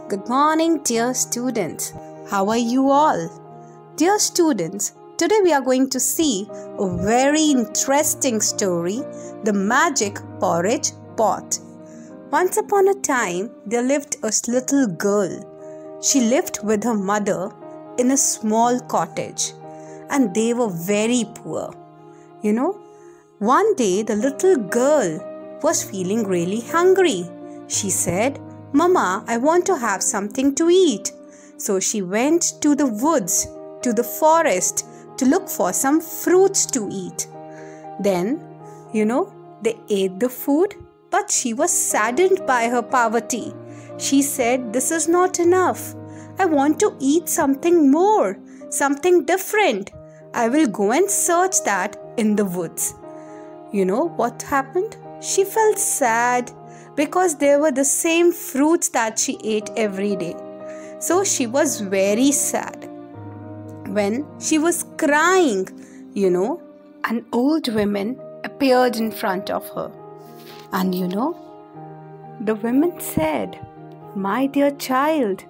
Good morning, dear students. How are you all? Dear students, today we are going to see a very interesting story, The Magic Porridge Pot. Once upon a time, there lived a little girl. She lived with her mother in a small cottage, and they were very poor. One day the little girl was feeling really hungry. She said, "Mama, I want to have something to eat." So she went to the woods, to the forest to look for some fruits to eat. Then, they ate the food, but she was saddened by her poverty. She said, "This is not enough. I want to eat something more, something different. I will go and search that in the woods." You know what happened? She felt sad because there were the same fruits that she ate every day. So she was very sad. When she was crying, an old woman appeared in front of her. And the woman said, "My dear child,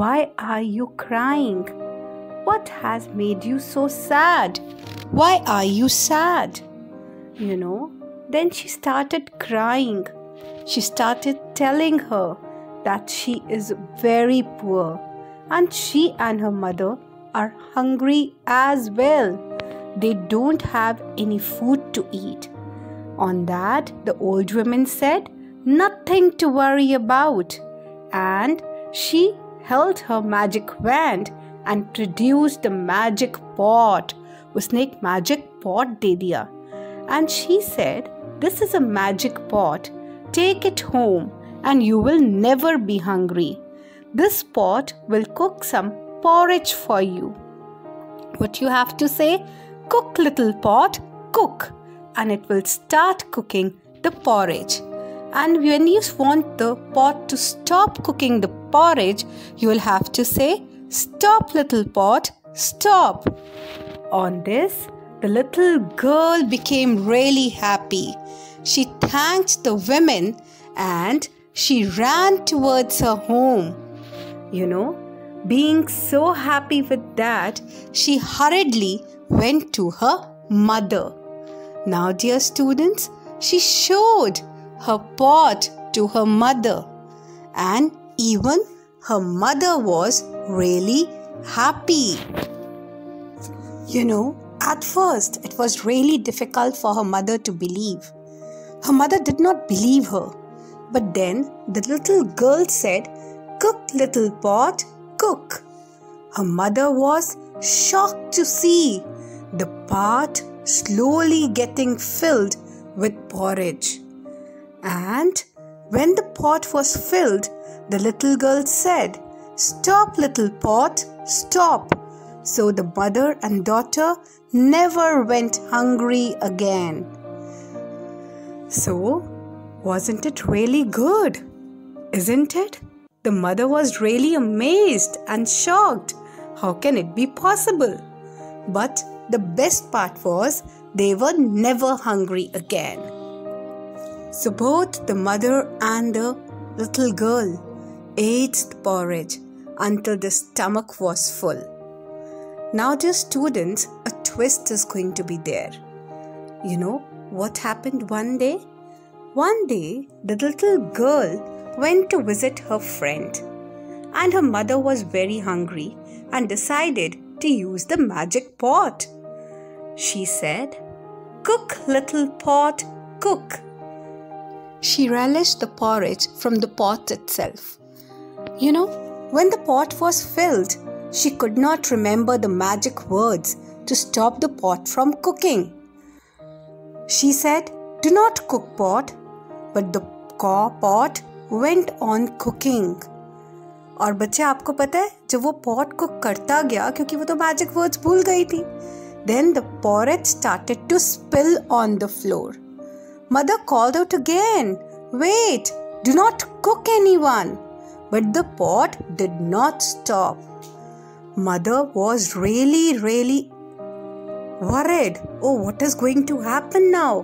why are you crying? What has made you so sad? Why are you sad?" Then she started crying. She started telling her that she is very poor and she and her mother are hungry as well. They don't have any food to eat. On that, the old woman said, "Nothing to worry about." And she held her magic wand and produced the magic pot. उसने एक magic pot दे दिया. And she said, "This is a magic pot. Take it home and you will never be hungry. This pot will cook some porridge for you." What you have to say? "Cook, little pot, cook." And it will start cooking the porridge. And when you want the pot to stop cooking the porridge, you will have to say, "Stop, little pot, stop." On this, the little girl became really happy. She thanked the women and she ran towards her home. Being so happy with that, she hurriedly went to her mother. Now, dear students, she showed her pot to her mother, and even her mother was really happy. At first, it was really difficult for her mother to believe. Her mother did not believe her. But then the little girl said, "Cook, little pot, cook." Her mother was shocked to see the pot slowly getting filled with porridge. And when the pot was filled, the little girl said, "Stop, little pot, stop." So the mother and daughter never went hungry again. So, wasn't it really good? Isn't it? The mother was really amazed and shocked. How can it be possible? But the best part was they were never hungry again. So both the mother and the little girl ate the porridge until the stomach was full. Now, dear students, a twist is going to be there. What happened one day? One day, the little girl went to visit her friend, and her mother was very hungry and decided to use the magic pot. She said, "Cook, little pot, cook." She relished the porridge from the pot itself. When the pot was filled, she could not remember the magic words to stop the pot from cooking. She said, "Do not cook, pot." But the pot went on cooking. और बच्चे, आपको पता है, जब वो pot cook करता गया, क्योंकि वो तो magic words भूल गई थी, then the porridge started to spill on the floor. Mother called out again, "Wait, do not cook, anyone." But the pot did not stop. Mother was really worried. Oh, what is going to happen now?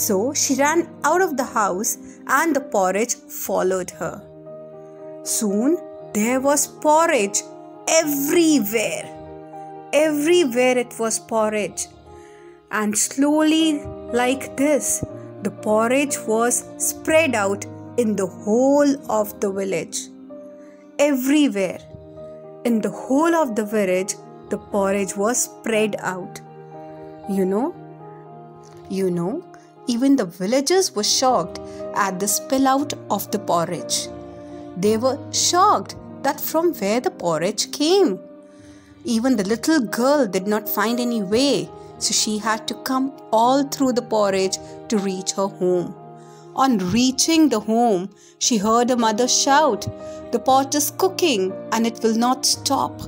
So she ran out of the house and the porridge followed her. Soon there was porridge everywhere. Everywhere it was porridge. And slowly, like this, the porridge was spread out in the whole of the village. Everywhere, in the whole of the village, the porridge was spread out. You know, even the villagers were shocked at the spill out of the porridge. They were shocked that from where the porridge came. Even the little girl did not find any way, so she had to come all through the porridge to reach her home. On reaching the home, she heard her mother shout, "The pot is cooking and it will not stop."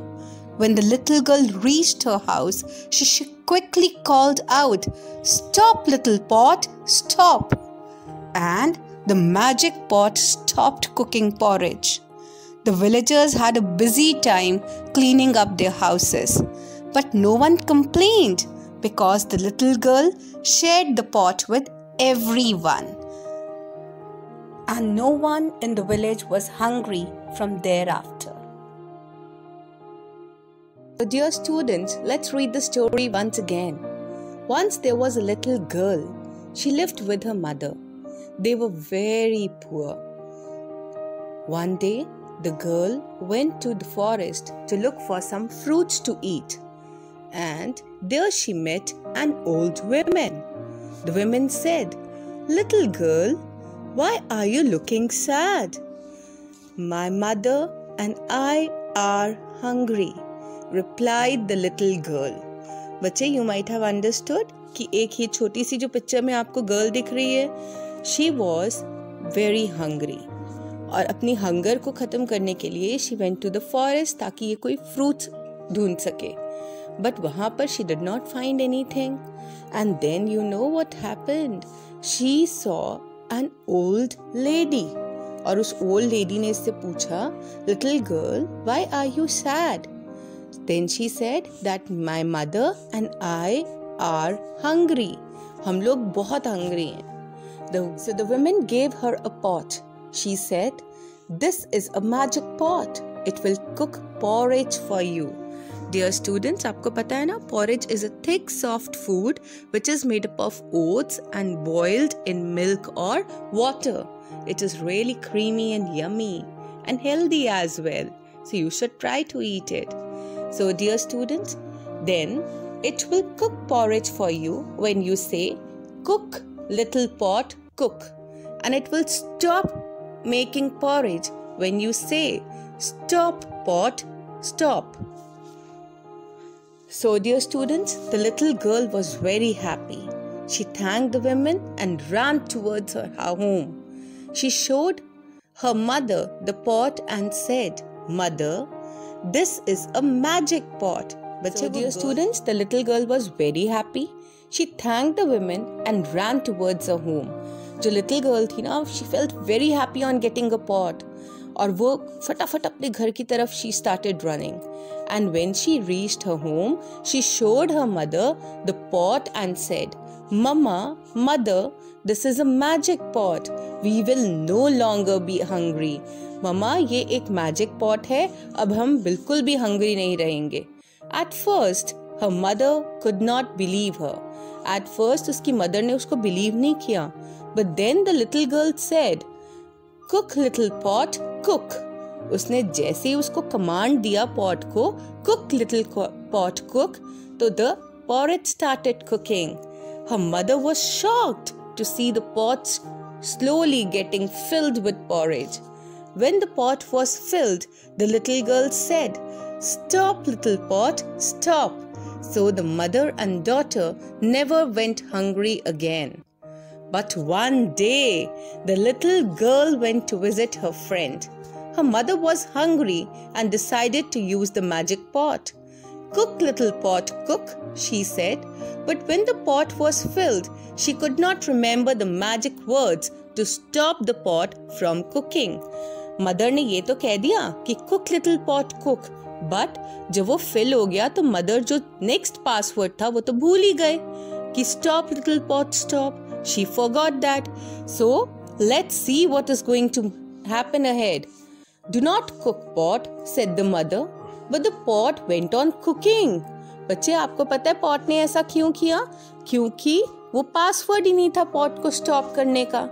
When the little girl reached her house, she quickly called out, "Stop, little pot, stop!" And the magic pot stopped cooking porridge. The villagers had a busy time cleaning up their houses, but no one complained because the little girl shared the pot with everyone. And no one in the village was hungry from thereafter. So dear students, let's read the story once again. Once there was a little girl. She lived with her mother. They were very poor. One day, the girl went to the forest to look for some fruits to eat. And there she met an old woman. The woman said, "Little girl, why are you looking sad?" "My mother and I are hungry," replied the little girl. बच्चे, you might have understood कि एक ये छोटी सी जो picture में आपको girl दिख रही है, she was very hungry. और अपनी हंगर को ख़त्म करने के लिए she went to the forest ताकि ये कोई fruits ढूंढ सके. But वहाँ पर she did not find anything. And then you know what happened? She saw an old lady. और उस old lady ने इससे पूछा, "Little girl, why are you sad?" Then she said that my mother and I are hungry. हम लोग बहुत hungry हैं. So the woman gave her a pot. She said, "This is a magic pot. It will cook porridge for you." Dear students, आपको पता है ना, porridge is a thick soft food which is made up of oats and boiled in milk or water. It is really creamy and yummy and healthy as well. So you should try to eat it. So dear students, then it will cook porridge for you when you say, "Cook, little pot, cook." And it will stop making porridge when you say, "Stop, pot, stop." So dear students, the little girl was very happy. She thanked the woman and ran towards her home. She showed her mother the pot and said, "Mother, this is a magic pot." But so dear students, the little girl was very happy. She thanked the woman and ran towards her home. जो little girl थी ना, she felt very happy on getting a pot. और वो फटाफट अपने घर की तरफ she started running. And when she reached her home, she showed her mother the pot and said, "Mama, mother, this is a magic pot. We will no longer be hungry." Mama, ये एक magic pot है, अब हम बिल्कुल भी hungry नहीं रहेंगे. At first, her mother could not believe her. At first, उसकी mother ने उसको believe नहीं किया. But then the little girl said, "Cook, little pot, cook." उसने जैसे ही उसको कमांड दिया पॉट को, "Cook, little pot, cook," तो the porridge started cooking. Her mother was shocked to see the pot slowly getting filled with porridge. When the pot was filled, the little girl said, "Stop, little pot, stop." So the mother and daughter never went hungry again. But one day, the little girl went to visit her friend. Her mother was hungry and decided to use the magic pot. "Cook, little pot, cook," she said. But when the pot was filled, she could not remember the magic words to stop the pot from cooking. Mother ने ये तो कह दिया कि cook, little pot, cook. But जब वो fill हो गया तो mother जो next password था वो तो भूल ही गए कि stop, little pot, stop. She forgot that. So let's see what is going to happen ahead. Do not cook pot, said the mother. But the pot went on cooking. बच्चे आपको पता है पॉट ने ऐसा क्यों किया? क्योंकि वो पासवर्ड ही नहीं था पॉट को स्टॉप करने का.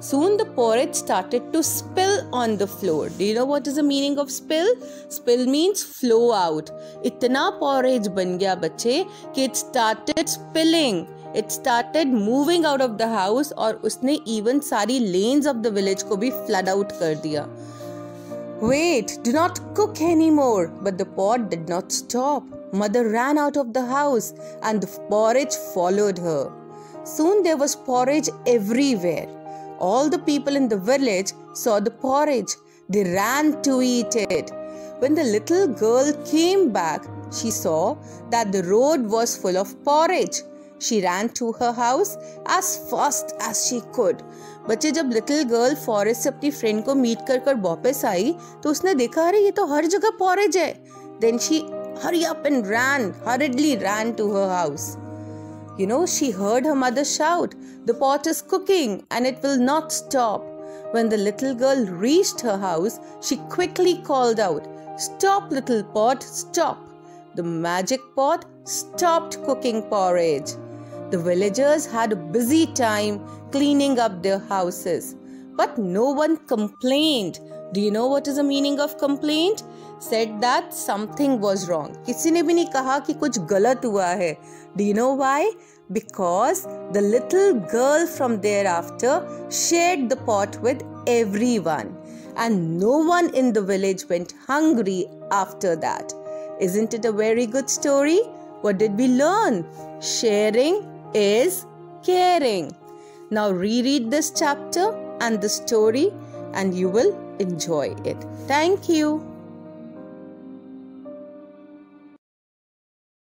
Soon the porridge started to spill on the floor. Do you know what is the meaning of spill? Spill means flow out. इतना porridge बन गया बच्चे कि it started spilling. It started moving out of the house और उसने even सारी lanes of the village को भी flood out कर दिया. Wait, do not cook anymore. But the pot did not stop. Mother ran out of the house and the porridge followed her. Soon there was porridge everywhere. All the people in the village saw the porridge. They ran to eat it. When the little girl came back, she saw that the road was full of porridge. She ran to her house as fast as she could. बच्चे जब little girl forest से अपनी friend को meet कर वापस आई तो उसने देखा अरे ये तो हर जगह porridge है. Then she hurry up and hurriedly ran to her house. You know, she heard her mother shout, "The pot is cooking and it will not stop." When the little girl reached her house, she quickly called out, "Stop, little pot, stop." The magic pot stopped cooking porridge. The villagers had a busy time cleaning up their houses, but no one complained. Do you know what is the meaning of complaint? Said that something was wrong. किसी ने भी नहीं कहा कि कुछ गलत हुआ है. Do you know why? Because the little girl from thereafter shared the pot with everyone, and no one in the village went hungry after that. Isn't it a very good story? What did we learn? Sharing is caring. Now reread this chapter and the story and you will enjoy it. Thank you.